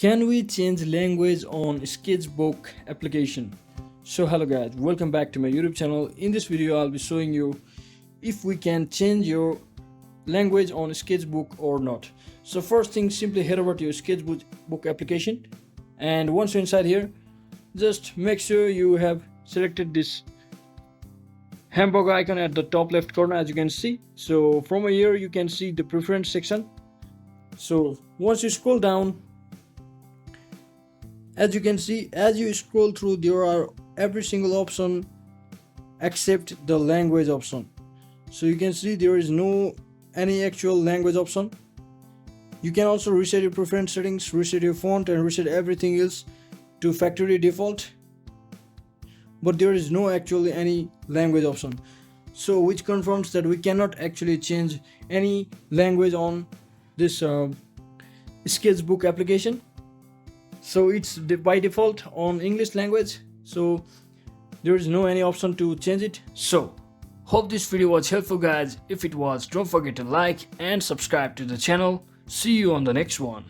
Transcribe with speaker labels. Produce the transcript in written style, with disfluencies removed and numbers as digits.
Speaker 1: Can we change language on Sketchbook application? So hello guys, welcome back to my YouTube channel. In this video I'll be showing you if we can change your language on Sketchbook or not. So first thing, simply head over to your Sketchbook application, and once you're inside here, just make sure you have selected this hamburger icon at the top left corner, as you can see. So from here you can see the preference section. So once you scroll down, as you can see, as you scroll through, there are every single option except the language option. So you can see there is no any actual language option. You can also reset your preference settings, reset your font, and reset everything else to factory default, but there is no actually any language option, so which confirms that we cannot actually change any language on this Sketchbook application. So it's by default on English language, so there is no any option to change it. So hope this video was helpful guys. If it was, don't forget to like and subscribe to the channel. See you on the next one.